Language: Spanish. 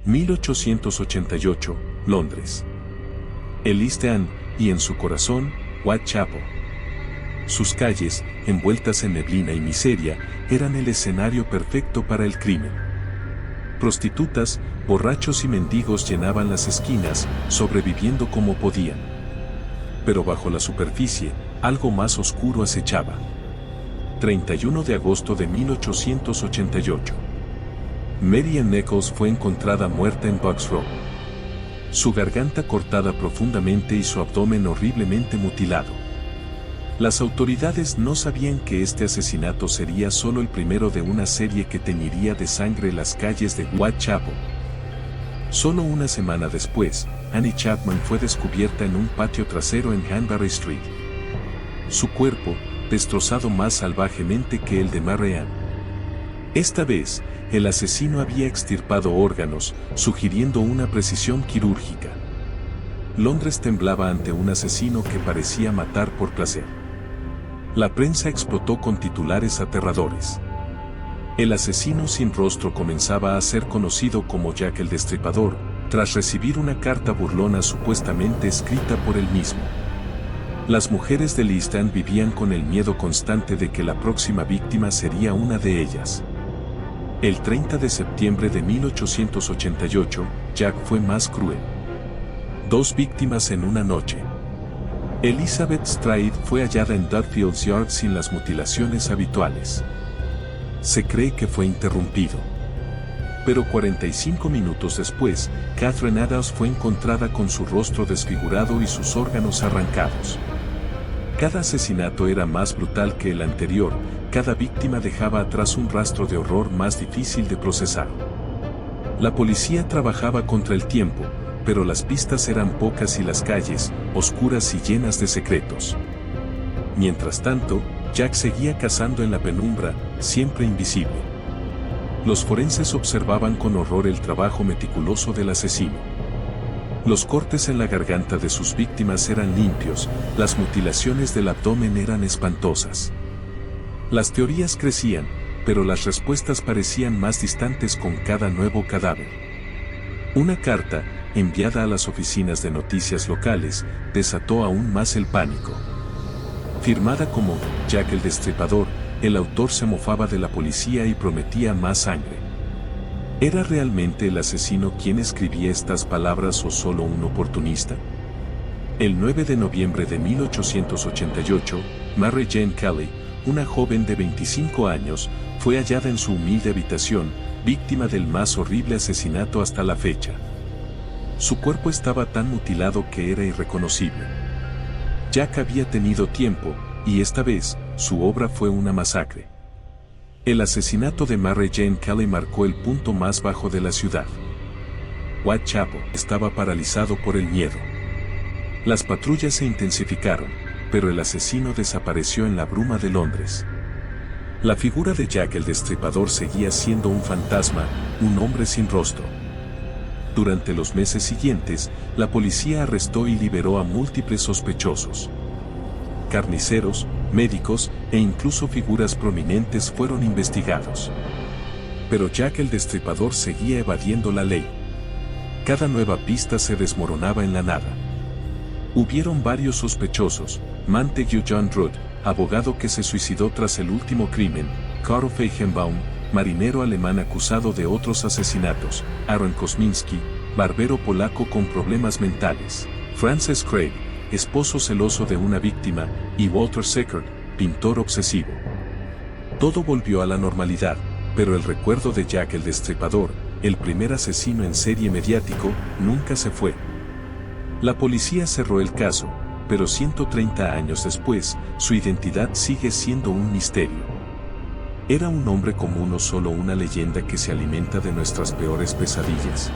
1888, Londres. El East End, y en su corazón, Whitechapel. Sus calles, envueltas en neblina y miseria, eran el escenario perfecto para el crimen. Prostitutas, borrachos y mendigos llenaban las esquinas, sobreviviendo como podían. Pero bajo la superficie, algo más oscuro acechaba. 31 de agosto de 1888. Mary Ann Nichols fue encontrada muerta en Bucks Row. Su garganta cortada profundamente y su abdomen horriblemente mutilado. Las autoridades no sabían que este asesinato sería solo el primero de una serie que teñiría de sangre las calles de Whitechapel. Solo una semana después, Annie Chapman fue descubierta en un patio trasero en Hanbury Street. Su cuerpo, destrozado más salvajemente que el de Mary Ann. Esta vez, el asesino había extirpado órganos, sugiriendo una precisión quirúrgica. Londres temblaba ante un asesino que parecía matar por placer. La prensa explotó con titulares aterradores. El asesino sin rostro comenzaba a ser conocido como Jack el Destripador, tras recibir una carta burlona supuestamente escrita por él mismo. Las mujeres del East End vivían con el miedo constante de que la próxima víctima sería una de ellas. El 30 de septiembre de 1888, Jack fue más cruel. 2 víctimas en una noche. Elizabeth Stride fue hallada en Dudfields Yard sin las mutilaciones habituales. Se cree que fue interrumpido. Pero 45 minutos después, Catherine Adams fue encontrada con su rostro desfigurado y sus órganos arrancados. Cada asesinato era más brutal que el anterior, cada víctima dejaba atrás un rastro de horror más difícil de procesar. La policía trabajaba contra el tiempo, pero las pistas eran pocas y las calles, oscuras y llenas de secretos. Mientras tanto, Jack seguía cazando en la penumbra, siempre invisible. Los forenses observaban con horror el trabajo meticuloso del asesino. Los cortes en la garganta de sus víctimas eran limpios, las mutilaciones del abdomen eran espantosas. Las teorías crecían, pero las respuestas parecían más distantes con cada nuevo cadáver. Una carta, enviada a las oficinas de noticias locales, desató aún más el pánico. Firmada como Jack el Destripador, el autor se mofaba de la policía y prometía más sangre. ¿Era realmente el asesino quien escribía estas palabras o solo un oportunista? El 9 de noviembre de 1888, Mary Jane Kelly, una joven de 25 años, fue hallada en su humilde habitación, víctima del más horrible asesinato hasta la fecha. Su cuerpo estaba tan mutilado que era irreconocible. Jack había tenido tiempo, y esta vez, su obra fue una masacre. El asesinato de Mary Jane Kelly marcó el punto más bajo de la ciudad. Whitechapel estaba paralizado por el miedo. Las patrullas se intensificaron, pero el asesino desapareció en la bruma de Londres. La figura de Jack el Destripador seguía siendo un fantasma, un hombre sin rostro. Durante los meses siguientes, la policía arrestó y liberó a múltiples sospechosos. Carniceros, médicos e incluso figuras prominentes fueron investigados. Pero Jack el Destripador seguía evadiendo la ley. Cada nueva pista se desmoronaba en la nada. Hubieron varios sospechosos: Montague John Root, abogado que se suicidó tras el último crimen; Karl Feigenbaum, marinero alemán acusado de otros asesinatos; Aaron Kosminski, barbero polaco con problemas mentales; Francis Craig, esposo celoso de una víctima; y Walter Seckert, pintor obsesivo. Todo volvió a la normalidad, pero el recuerdo de Jack el Destripador, el primer asesino en serie mediático, nunca se fue. La policía cerró el caso, pero 130 años después, su identidad sigue siendo un misterio. ¿Era un hombre común o solo una leyenda que se alimenta de nuestras peores pesadillas?